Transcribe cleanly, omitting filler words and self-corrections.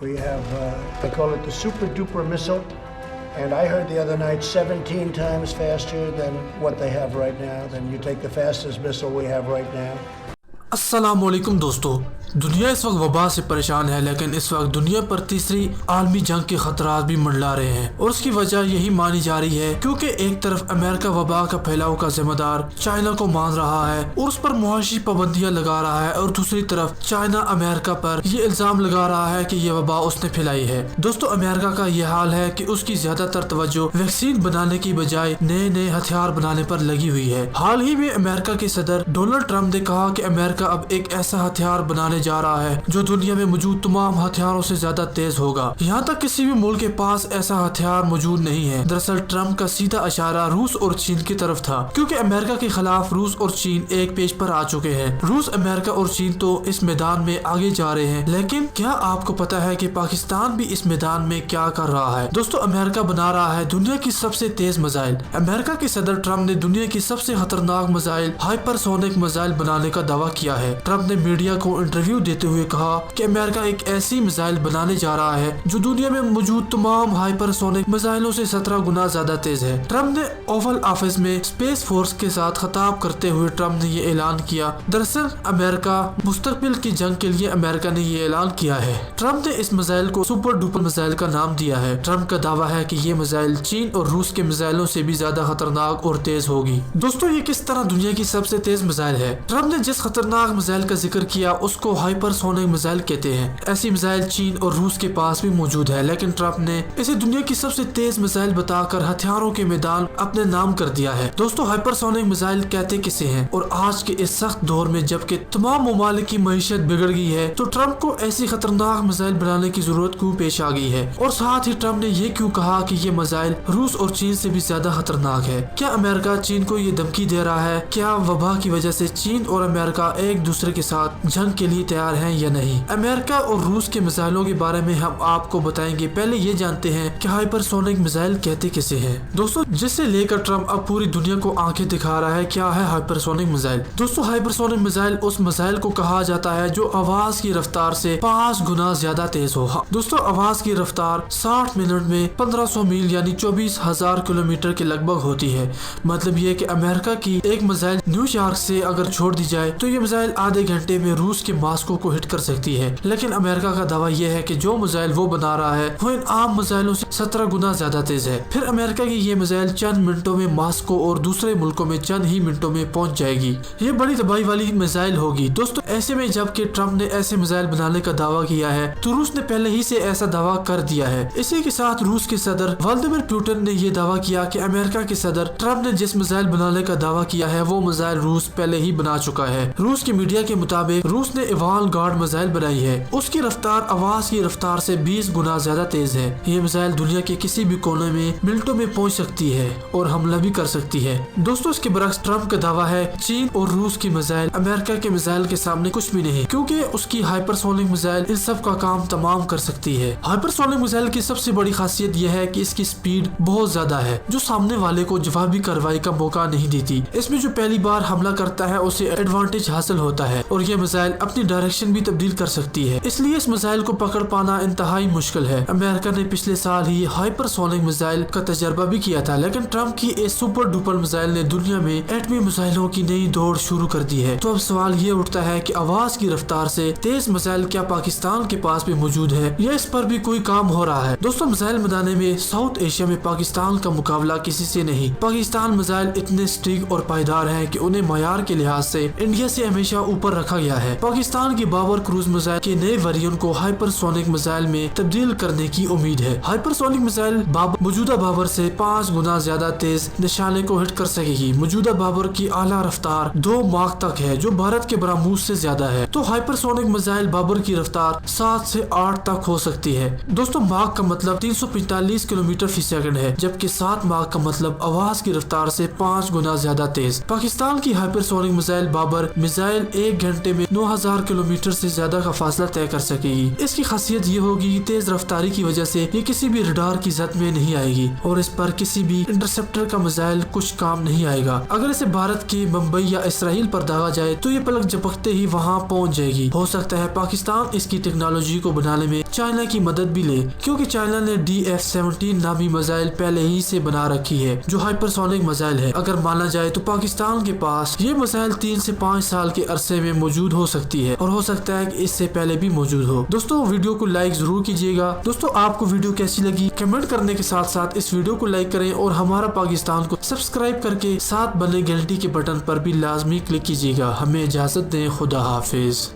We have, they call it the super duper missile, and I heard the other night 17 times faster than what they have right now. Then you take the fastest missile we have right now. السلام علیکم دوستو، دنیا اس وقت وبا سے پریشان ہے، لیکن اس وقت دنیا پر تیسری عالمی جنگ کے خطرات بھی منڈلا رہے ہیں، اور اس کی وجہ یہی مانی جا رہی ہے کیونکہ ایک طرف امریکہ وبا کا پھیلاؤ کا ذمہ دار چائنا کو مان رہا ہے اور اس پر معاشی پابندیاں لگا رہا ہے، اور دوسری طرف چائنا امریکہ پر یہ الزام لگا رہا ہے کہ یہ وبا اس نے پھیلائی ہے۔ دوستو، امریکہ کا یہ حال ہے کہ اس کی زیادہ تر توجہ ویکسین بنانے کی بجائے نئے ہتھیار بنانے پر لگی ہوئی ہے۔ حال ہی میں امریکہ کے صدر ڈونلڈ ٹرمپ نے کہا کہ امریکہ اب ایک ایسا ہتھیار بنانے جا رہا ہے جو دنیا میں موجود تمام ہتھیاروں سے زیادہ تیز ہوگا۔ یہاں تک کسی بھی ملک کے پاس ایسا ہتھیار موجود نہیں ہے۔ دراصل ٹرمپ کا سیدھا اشارہ روس اور چین کی طرف تھا، کیونکہ امریکہ کے خلاف روس اور چین ایک پیج پر آ چکے ہیں۔ روس، امریکہ اور چین تو اس میدان میں آگے جا رہے ہیں، لیکن کیا آپ کو پتا ہے کہ پاکستان بھی اس میدان میں کیا کر رہا ہے؟ دوستو، امریکہ بنا رہا ہے دنیا کی سب سے تیز میزائل۔ امریکہ کے صدر ٹرمپ نے دنیا کی سب سے خطرناک میزائل ہائپر سونک میزائل بنانے کا دعویٰ کیا ہے۔ ٹرمپ نے میڈیا کو انٹرویو دیتے ہوئے کہا کہ امریکہ ایک ایسی میزائل بنانے جا رہا ہے جو دنیا میں موجود تمام ہائپر سونک میزائلوں سے 17 گنا زیادہ تیز ہے۔ ٹرمپ نے اوول آفس میں اسپیس فورس کے ساتھ خطاب کرتے ہوئے ٹرمپ نے یہ اعلان کیا۔ دراصل امریکہ مستقبل کی جنگ کے لیے امریکہ نے یہ اعلان کیا ہے۔ ٹرمپ نے اس میزائل کو سپر ڈوپر میزائل کا نام دیا ہے۔ ٹرمپ کا دعویٰ ہے کہ یہ میزائل چین اور روس کے میزائلوں سے بھی زیادہ خطرناک اور تیز ہوگی۔ دوستو، یہ کس طرح دنیا کی سب سے تیز میزائل ہے؟ ٹرمپ نے جس خطرناک میزائل کا ذکر کیا اس کو ہائپر سونک میزائل کہتے ہیں۔ ایسی میزائل چین اور روس کے پاس بھی موجود ہے، لیکن ٹرمپ نے اسے دنیا کی سب سے تیز میزائل بتا کر ہتھیاروں کے میدان اپنے نام کر دیا ہے۔ دوستو، ہائپر سونک میزائل کہتے کسے ہیں؟ اور آج کے اس سخت دور میں جبکہ تمام ممالک کی معیشت بگڑ گئی ہے تو ٹرمپ کو ایسی خطرناک میزائل بنانے کی ضرورت کیوں پیش آ گئی ہے؟ اور ساتھ ہی ٹرمپ نے یہ کیوں کہا کہ یہ میزائل روس اور چین سے بھی زیادہ خطرناک ہے؟ کیا امریکہ چین کو یہ دھمکی دے رہا ہے؟ کیا وبا کی وجہ سے چین اور امریکہ ایک دوسرے کے ساتھ جنگ کے لیے تیار ہیں یا نہیں؟ امریکہ اور روس کے میزائلوں کے بارے میں ہم آپ کو بتائیں گے۔ پہلے یہ جانتے ہیں کہ ہائپر سونک میزائل کہتے کسے ہیں۔ دوستو، جس سے لے کر ٹرمپ اب پوری دنیا کو آنکھیں دکھا رہا ہے، کیا ہے ہائپر سونک میزائل؟ دوستو، ہائپر سونک میزائل اس میزائل کو کہا جاتا ہے جو آواز کی رفتار سے 5 گنا زیادہ تیز ہو۔ دوستو، آواز کی رفتار 60 منٹ میں 1500 میل یعنی 24,000 کلومیٹر کے لگ بھگ ہوتی ہے۔ مطلب یہ کہ امریکہ کی ایک میزائل نیو یارک سے اگر چھوڑ دی جائے تو یہ میزائل آدھے گھنٹے میں روس کے ماسکو کو ہٹ کر سکتی ہے۔ لیکن امریکہ کا دعویٰ یہ ہے کہ جو میزائل وہ بنا رہا ہے وہ ان عام میزائلوں سے 17 گنا زیادہ تیز ہے۔ پھر امریکہ کی یہ میزائل چند منٹوں میں ماسکو اور دوسرے ملکوں میں چند ہی منٹوں میں پہنچ جائے گی۔ یہ بڑی تباہی والی میزائل ہوگی۔ دوستو، ایسے میں جب کہ ٹرمپ نے ایسے میزائل بنانے کا دعویٰ کیا ہے تو روس نے پہلے ہی سے ایسا دعویٰ کر دیا ہے۔ اسی کے ساتھ روس کے صدر ولادیمیر پوٹن نے یہ دعویٰ کیا کہ امریکہ کے صدر ٹرمپ نے جس میزائل بنانے کا دعویٰ کیا ہے وہ میزائل روس پہلے ہی بنا چکا ہے۔ روس کی میڈیا کے مطابق روس نے ایوان گارڈ میزائل بنائی ہے۔ اس کی رفتار آواز کی رفتار سے 20 گنا زیادہ تیز ہے۔ یہ میزائل دنیا کے کسی بھی کونے میں منٹوں میں پہنچ سکتی ہے اور حملہ بھی کر سکتی ہے۔ دوستو، اس کے برعکس ٹرمپ کا دعویٰ ہے چین اور روس کی میزائل امریکہ کے میزائل کے سامنے کچھ بھی نہیں، کیونکہ اس کی ہائپر سونک میزائل ان سب کا کام تمام کر سکتی ہے۔ ہائپر سونک میزائل کی سب سے بڑی خاصیت یہ ہے کہ اس کی سپیڈ بہت زیادہ ہے، جو سامنے والے کو جوابی کارروائی کا موقع نہیں دیتی۔ اس میں جو پہلی بار حملہ کرتا ہے اسے ایڈوانٹیج حاصل ہوتا ہے، اور یہ میزائل اپنی ڈائریکشن بھی تبدیل کر سکتی ہے، اس لیے اس میزائل کو پکڑ پانا انتہائی مشکل ہے۔ امریکہ نے پچھلے سال ہی ہائپر سونک میزائل کا تجربہ بھی کیا تھا، لیکن ٹرمپ کی اس سپر ڈوپر میزائل نے دنیا میں ایٹمی میزائلوں کی نئی دوڑ شروع کر دی ہے۔ تو اب سوال یہ اٹھتا ہے کہ آواز کی رفتار سے تیز میزائل کیا پاکستان کے پاس بھی موجود ہے یا اس پر بھی کوئی کام ہو رہا ہے؟ دوستو، میزائل بنانے میں ساؤتھ ایشیا میں پاکستان کا مقابلہ کسی سے نہیں۔ پاکستان میزائل اتنے سٹیک اور پائیدار ہیں کہ انہیں معیار کے لحاظ سے انڈیا سے ہمیشہ اوپر رکھا گیا ہے۔ پاکستان کی بابر کروز میزائل کے نئے ویریئنٹ کو ہائپر سونک میزائل میں تبدیل کرنے کی امید ہے۔ ہائپر سونک میزائل موجودہ بابر سے 5 گنا زیادہ تیز نشانے کو ہٹ کر سکے گی۔ موجودہ بابر کی اعلیٰ رفتار 2 ماخ تک ہے، جو بھارت کے براموس سے زیادہ ہے۔ تو ہائپر سونک میزائل بابر کی رفتار 7 سے 8 تک ہو سکتی ہے۔ دوستو، ماخ کا مطلب 345 کلومیٹر فی سیکنڈ ہے، جبکہ 7 ماخ کا مطلب آواز کی رفتار سے 5 گنا زیادہ تیز۔ پاکستان کی hyper sonic missile Babar missile 1 گھنٹے میں 9000 کلومیٹر سے زیادہ کا فاصلہ طے کر سکے گی۔ اس کی خاصیت یہ ہوگی کہ تیز رفتاری کی وجہ سے یہ کسی بھی ریڈار کی زد میں نہیں آئے گی، اور اس پر کسی بھی انٹرسپٹر کا میزائل کچھ کام نہیں آئے گا۔ اگر اسے بھارت کے ممبئی یا اسرائیل پر داغا جائے تو یہ پلک جھپکتے ہی وہاں پہنچ جائے گی۔ ہو سکتا ہے پاکستان اس کی ٹیکنالوجی کو بنانے میں چائنا کی مدد بھی لے، کیونکہ چائنا نے DF-17 نامی میزائل پہلے ہی سے بنا رکھی ہے جو ہائپرسونک میزائل ہے۔ اگر مانا جائے تو پاکستان کے پاس یہ میزائل 3 سے 5 سال کے عرصے میں موجود ہو سکتی ہے، اور ہو سکتا ہے کہ اس سے پہلے بھی موجود ہو۔ دوستو ویڈیو کو لائک ضرور کیجیے گا۔ دوستو آپ کو ویڈیو کیسی لگی کمنٹ کرنے کے ساتھ ساتھ اس ویڈیو کو لائک کریں، اور ہمارا پاکستان کو سبسکرائب کر کے ساتھ بنے گھنٹی کے بٹن پر بھی لازمی کلک کیجیے گا۔ ہمیں اجازت دیں، خدا حافظ۔